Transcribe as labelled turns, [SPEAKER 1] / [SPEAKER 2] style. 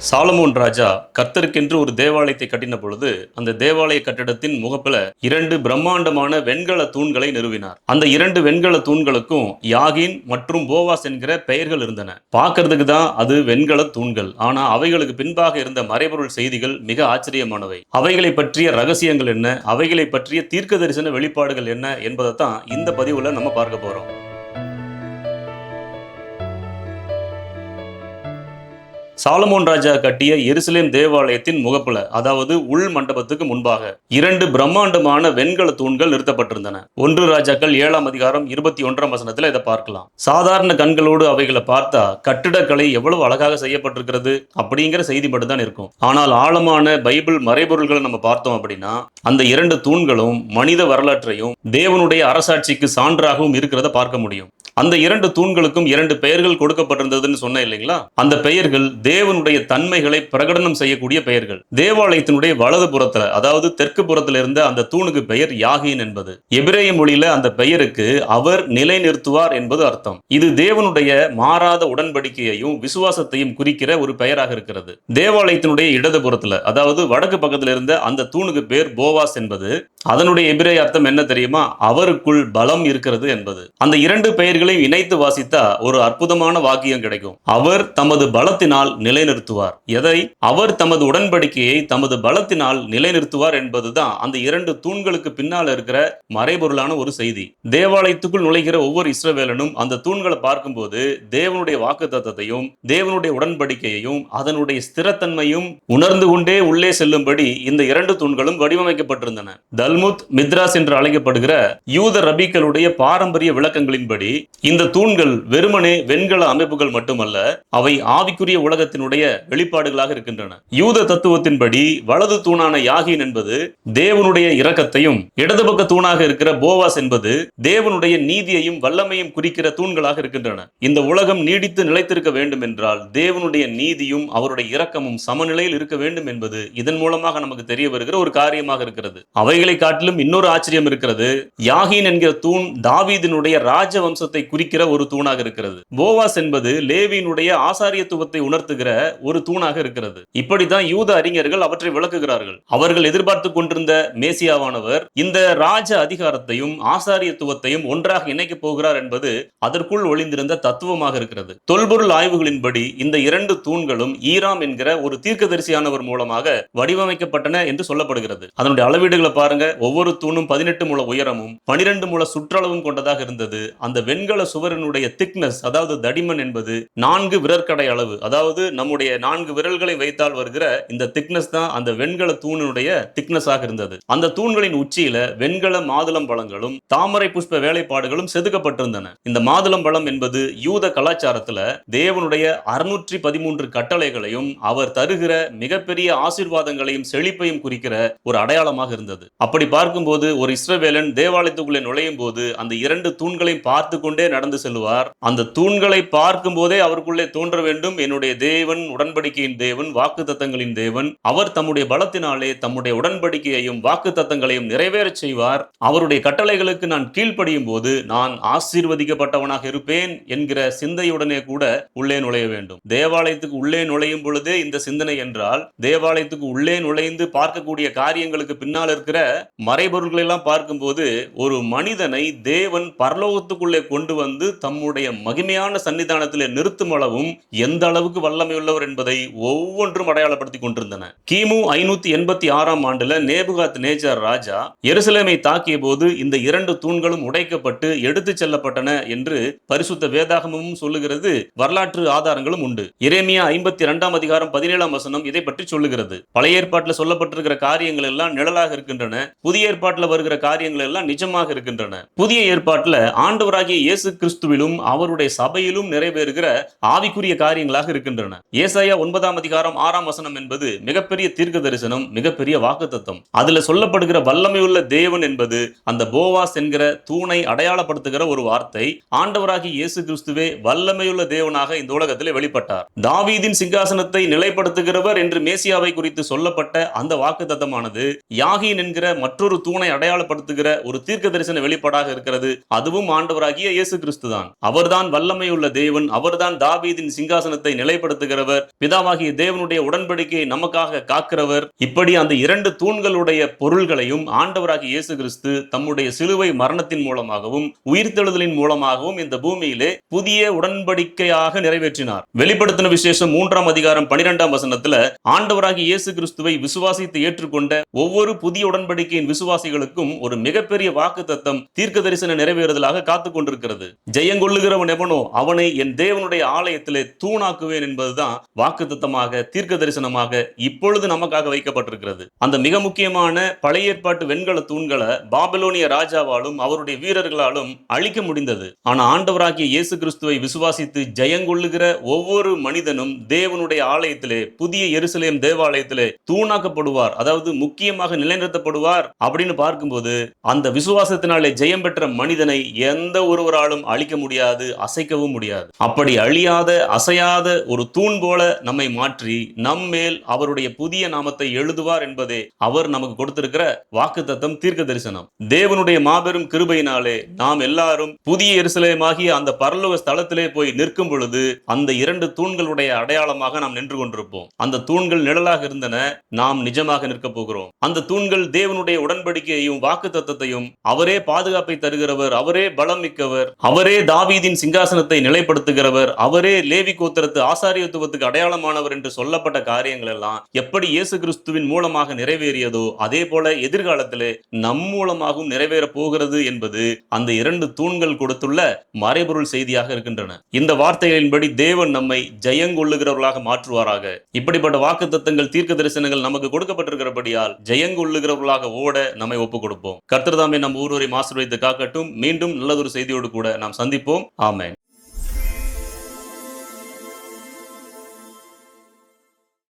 [SPEAKER 1] Solomon ராஜா கர்த்தருக்கென்று ஒரு தேவாலயத்தை கட்டின பொழுது அந்த தேவாலய கட்டிடத்தின் முகப்புல 2 பிரம்மாண்டமான வெண்கல தூண்களை நிறுவினார். அந்த 2 வெண்கல தூண்களுக்கும் யாகின் மற்றும் போவாஸ் என்கிற பெயர்கள் இருந்தன. பார்க்கிறதுக்கு தான் அது வெண்கல தூண்கள், ஆனா அவைகளுக்கு பின்பாக இருந்த மறைபொருள் செய்திகள் மிக ஆச்சரியமானவை. அவைகளை பற்றிய ரகசியங்கள் என்ன, அவைகளை பற்றிய தீர்க்க தரிசன வெளிப்பாடுகள் என்ன என்பதை தான் இந்த பதிவுல நம்ம பார்க்க போறோம். சாலமோன் ராஜா கட்டிய எருசலேம் தேவாலயத்தின் முகப்புல, அதாவது உள் மண்டபத்துக்கு முன்பாக 2 பிரம்மாண்டமான வெண்கல தூண்கள் நிறுத்தப்பட்டிருந்தன. 1 ராஜாக்கள் 7ஆம் அதிகாரம் 21ஆம் வசனத்துல இதை பார்க்கலாம். சாதாரண கண்களோடு அவைகளை பார்த்தா கட்டிடக்கலை எவ்வளவு அழகாக செய்யப்பட்டிருக்கிறது அப்படிங்கிற செய்தி மட்டும்தான் இருக்கும். ஆனால் ஆழமான பைபிள் மறைபொருள்களை நம்ம பார்த்தோம் அப்படின்னா அந்த 2 தூண்களும் மனித வரலாற்றையும் தேவனுடைய அரசாட்சிக்கு சான்றாகவும் இருக்கிறத பார்க்க முடியும். அந்த 2 தூண்களுக்கும் 2 பெயர்கள் கொடுக்கப்பட்டிருந்ததுன்னு சொன்ன இல்லைங்களா? அந்த பெயர்கள் தேவனுடைய தன்மைகளை பிரகடனம் செய்யக்கூடிய பெயர்கள். தேவாலயத்தினுடைய வலது புறத்துல, அதாவது தெற்கு புறத்துல இருந்த அந்த தூணுக்கு பெயர் யாகின் என்பது. எபிரேய மொழியில அந்த பெயருக்கு அவர் நிலைநிறுத்துவார் என்பது அர்த்தம். இது தேவனுடைய மாறாத உடன்படிக்கையையும் விசுவாசத்தையும் குறிக்கிற ஒரு பெயராக இருக்கிறது. தேவாலயத்தினுடைய இடது புறத்துல, அதாவது வடக்கு பக்கத்துல இருந்த அந்த தூணுக்கு பேர் போவாஸ் என்பது. அதனுடைய எபிரேய அர்த்தம் என்ன தெரியுமா? அவருக்குள் பலம் இருக்கிறது என்பது. அந்த 2 பெயர்கள் இணைத்து வாசித்தா ஒரு அற்புதமான வாக்கியம் கிடைக்கும். அவர் தமது பலத்தினால் நிலைநிறுத்துவார். எதை? அவர் தமது உடன்படிக்கையை தமது பலத்தினால் நிலைநிறுத்துவார் என்பதுதான் அந்த 2 தூண்களுக்கு பின்னால் இருக்கிற மறைபொருளான ஒரு செய்தி. தேவாலயத்துக்குள் நுழைகிற ஒவ்வொரு இஸ்ரவேலனும் அந்த தூண்களை பார்க்கும்போது தேவனுடைய வாக்குத்தத்தத்தையும் தேவனுடைய உடன்படிக்கையையும் அதனுடைய ஸ்திரத்தன்மையும் உணர்ந்து கொண்டே உள்ளே செல்லும்படி இந்த 2 தூண்களும் வடிவமைக்கப்பட்டிருந்தன. தல்முத் மித்ராஸ் என்று அழைக்கப்படுகிற யூத ரபிக்களுடைய பாரம்பரிய விளக்கங்களின்படி இந்த தூண்கள் வெறுமனே வெண்கல அமைப்புகள் மட்டுமல்ல, அவை ஆவிக்குரிய உலகத்தினுடைய வெளிப்பாடுகளாக இருக்கின்றன. யூத தத்துவத்தின்படி வலது தூணான யாகின் என்பது தேவனுடைய இரக்கத்தையும், இடது பக்க தூணாக இருக்கிற போவாஸ் என்பது தேவனுடைய நீதியையும் வல்லமையும் குறிக்கிற தூண்களாக இருக்கின்றன. இந்த உலகம் நீடித்து நிலைத்திருக்க வேண்டும் என்றால் தேவனுடைய நீதியும் அவருடைய இரக்கமும் சமநிலையில் இருக்க வேண்டும் என்பது இதன் மூலமாக நமக்கு தெரிய வருகிற ஒரு காரியமாக இருக்கிறது. அவைகளை காட்டிலும் இன்னொரு ஆச்சரியம் இருக்கிறது. யாகின் என்கிற தூண் தாவீதினுடைய ராஜவம்சத்தை குறிக்கிற ஒரு தூணாக இருக்கிறது. போவாஸ் என்பது லேவியினுடைய ஆசாரியத்துவத்தை உணர்த்துகிற ஒரு தூணாக இருக்கிறது. இப்படித்தான் யூத அறிஞர்கள் அவற்றை விளக்குகிறார்கள். அவர்கள் எதிர்பார்த்து கொண்டிருந்த மேசியாவானவர் இந்த ராஜ அதிகாரத்தையும் ஆசாரியத்துவத்தையும் ஒன்றாக இணைக்கப் போகிறார் என்பது அதற்குள் ஒளிந்திருந்த தத்துவமாக இருக்கிறது. தொல்பொருள் ஆய்வுகளின்படி இந்த 2 தூண்களும் ஈராம் என்கிற ஒரு தீர்க்கதரிசியானவர் மூலமாக வடிவமைக்கப்பட்டன என்று சொல்லப்படுகிறது. அதனுடைய அளவீடுகளை பாருங்க. ஒவ்வொரு தூணும் 18 முழ உயரமும் 12 முழ சுற்றளவும் கொண்டதாக இருந்தது. அந்த வெண்கல சுவரினுடைய திக்னஸ், அதாவது தடிமன் என்பது 4 விரற்கடை அளவு. அதாவது நம்முடைய 4 விரல்களை வைத்தால் வருகிற இந்த திக்னஸ் தான் அந்த வெண்கல தூணினுடைய திக்னஸாக இருந்தது. அந்த தூண்களின் உச்சியில வெண்கல மாதுளம் பழங்களும் தாமரை புஷ்ப வேலைப்பாடுகளும் செதுக்கப்பட்டிருந்தன. இந்த மாதுளம் பழம் என்பது யூத கலாச்சாரத்துல தேவனுடைய 613 கட்டளைகளையும் அவர் தருகிற மிகப்பெரிய ஆசீர்வாதங்களையும் செழிப்பையும் குறிக்கிற ஒரு அடையாளமாக இருந்தது. அப்படி பார்க்கும்போது ஒரு இஸ்ரவேலன் தேவாலயத்துக்குள்ளே நுழையும் போது அந்த 2 தூண்களையும் பார்த்து கொண்டே நடந்து செல்வார். அந்த தூண்களை பார்க்கும் போதே அவருக்குள்ளே தோன்ற வேண்டும், என்னுடைய தேவன் உடன்படிக்கையின் தேவன், வாக்குத்தத்தங்களின் தேவன். அவர் தம்முடைய பலத்தினாலே தம்முடைய உடன்படிக்கையையும் வாக்குத்தத்தங்களையும் நிறைவேற செய்வார். அவருடைய கட்டளைகளுக்கு நான் கீழ்ப்படியும் போது நான் ஆசீர்வதிக்கப்பட்டவனாக இருப்பேன் என்கிற சிந்தையுடனே கூட உள்ளே நுழைய வேண்டும். தேவாலயத்துக்கு உள்ளே நுழையும் பொழுதே இந்த சிந்தனை என்றால், தேவாலயத்துக்கு உள்ளே நுழைந்து பார்க்கக்கூடிய காரியங்களுக்கு பின்னால் இருக்கிற மறைபொருள்களை எல்லாம் பார்க்கும்போது ஒரு மனிதனை தேவன் பரலோகத்துக்குள்ளே கொண்டு வந்து தம்முடைய மகிமையான சன்னிதானத்திலே நிறுத்தும் அளவும் எந்த அளவுக்கு வல்லமை உள்ளவர் என்பதை ஒவ்வொன்றும் அடையாளப்படுத்திக் கொண்டிருந்தன. கிமு 586ஆம் ஆண்டுல நேபுகாத் நேச்சார் ராஜா எருசலேமை தாக்கிய போது இந்த 2 தூண்களும் உடைக்கப்பட்டு எடுத்து செல்லப்பட்டன என்று பரிசுத்த வேதாகமும் சொல்லுகிறது. வரலாற்று ஆதாரங்களும் உண்டு. எரேமியா 52ஆம் அதிகாரம் 17ஆம் வசனம் இதை பற்றி சொல்லுகிறது. பழைய ஏற்பாட்டில் சொல்லப்பட்டிருக்கிற காரியங்கள் எல்லாம் நிழலாக இருக்கின்றன. புதிய ஏற்பாட்டில் வருகிற காரியங்கள் எல்லாம் நிஜமாக இருக்கின்றன. புதிய ஏற்பாட்டில் ஆண்டவராகிய இயேசு கிறிஸ்துவிலும் அவருடைய சபையிலும் நிறைவேறுகிற ஆவிக்குரிய காரியங்களாக இருக்கின்றன. ஏசாயா 9ஆம் அதிகாரம் 6ஆம் வசனம் என்பது மிகப்பெரிய தீர்க்க தரிசனம், மிகப்பெரிய வாக்குத்தத்தம். அதுல சொல்லப்படுகிற வல்லமையுள்ள தேவன் என்பது அந்த போவாஸ் என்கிற தூணை அடையாளப்படுத்துகிற ஒரு வார்த்தை. ஆண்டவராகிய இயேசு கிறிஸ்துவே வல்லமையுள்ள தேவனாக இந்த உலகத்திலே வெளிப்பட்டார். தாவீதின் சிங்காசனத்தை நிலைப்படுத்துகிறவர் என்று மேசியாவை குறித்து சொல்லப்பட்ட அந்த வாக்குத்தத்தமானது யாகின் என்கிற மற்றொரு தூணை அடையாளப்படுத்துகிற ஒரு தீர்க்க தரிசன வெளிப்பாடாக இருக்கிறது. அதுவும் ஆண்டவராகிய இயேசு கிறிஸ்து தான். அவர்தான் வல்லமையுள்ள தேவன். அவர்தான் தாவீதின் சிங்காசனத்தை நிலைப்படுத்துகிறவர். பிதாவாகிய தேவனுடைய உடன்படிக்கையை நமக்காக காக்கிறவர். இப்படி அந்த இரண்டு தூண்களுடைய பொருள்களையும் ஆண்டவராகிய இயேசு கிறிஸ்து தம்முடைய சிலுவை மரணத்தின் மூலமாகவும் உயிர்த்தெழுதலின் மூலமாகவும் இந்த பூமியிலே புதிய உடன்படிக்கையாக நிறைவேற்றினார். வெளிப்படுத்தின விசேஷம் 3ஆம் அதிகாரம் 12ஆம் வசனத்துல ஆண்டவராகிய இயேசு கிறிஸ்துவை விசுவாசித்து ஏற்றுக்கொண்ட ஒவ்வொரு புதிய உடன்படிக்கையின் விசுவாசிகளுக்கும் ஒரு மிகப்பெரிய வாக்குத்தத்தம் தீர்க்க தரிசன நிறைவேறுதலாக காத்துக் கொண்டிருக்கிறது. ஜெயங்கொள்ளுகிறவன் எவனோ அவனை என் தேவனுடைய ஆலயத்திலே தூணாக்குவேன் என்பதுதான் வாக்குத்தத்தமாக தீர்க்க தரிசனமாக இப்பொழுது நமக்காக வைக்கப்பட்டிருக்கிறது. அந்த மிக முக்கியமான பழைய ஏற்பாட்டு வெண்கல தூண்களை பாபிலோனிய ராஜாவாலும் அவருடைய வீரர்களாலும் அழிக்க முடிந்தது. ஆனா ஆண்டவராகிய இயேசு கிறிஸ்துவை விசுவாசித்து ஜெயங்கொள்ளுகிற ஒவ்வொரு மனிதனும் தேவனுடைய ஆலயத்திலே, புதிய எருசலேம் தேவாலயத்திலே தூணாக்கப்படுவார். அதாவது முக்கியமாக நிலைநிறுத்தப்படுவார். அப்படின்னு பார்க்கும்போது அந்த விசுவாசத்தினாலே ஜெயம் பெற்ற மனிதனை எந்த ஒருவராலும் அழிக்க முடியாது, அசைக்கவும் முடியாது. அப்படி அழியாத அசையாத ஒரு தூண் போல நம்மை மாற்றி நம்மேல் அவருடைய புதிய நாமத்தை எழுதுவார் என்பதே அவர் நமக்கு கொடுத்திருக்கிற வாக்குத்தத்தம் தீர்க்க தரிசனம். தேவனுடைய மாபெரும் கிருபையினாலே நாம் எல்லாரும் புதிய எருசலேமாகிய அந்த பரலோக ஸ்தலத்திலே போய் நிற்கும் பொழுது அந்த இரண்டு தூண்களுடைய அடையாளமாக நாம் நின்று கொண்டிருப்போம். அந்த தூண்கள் நிழலாக இருந்தன, நாம் நிஜமாக நிற்க போகிறோம். அந்த தூண்கள் தேவனுடைய உடன்படிக்கையையும் வாக்குத்தத்தத்தையும், அவரே பாதுகாப்பை தருகிறவர், அவரே பலம் மிக்கவர், அவரே தாவீதின் சிங்காசனத்தை நிலைப்படுத்துகிறவர், அவரே லேவி கோத்திரத்து ஆசாரியத்துவத்துக்கு அடையாளமானவர் என்று சொல்லப்பட்ட காரியங்கள் எல்லாம் எப்படி இயேசு கிறிஸ்துவின் மூலமாக நிறைவேறியதோ அதே போல எதிர்காலத்திலே நம் மூலமாகவும் நிறைவேற போகிறது என்பது அந்த இரண்டு தூண்கள் கொடுத்துள்ள மறைபொருள் செய்தியாக இருக்கின்றன. இந்த வார்த்தைகளின்படி தேவன் நம்மை ஜெயங்கொள்ளுகிறவர்களாக மாற்றுவாராக. இப்படிப்பட்ட வாக்குத்தத்தங்கள் தீர்க்க தரிசனங்கள் நமக்கு கொடுக்கப்பட்டிருக்கிறபடியால் ஜெயங்கொள்ளுகிறவர்களாக ஓட நம்மை ஒப்புக் கொடுப்போம். கர்த்தர் தாமே நம் ஒவ்வொருவரையும் ஆசீர்வதித்து காக்கட்டும். மீண்டும் நல்லதொரு செய்தியோடு கூட நாம் சந்திப்போம். ஆமென்.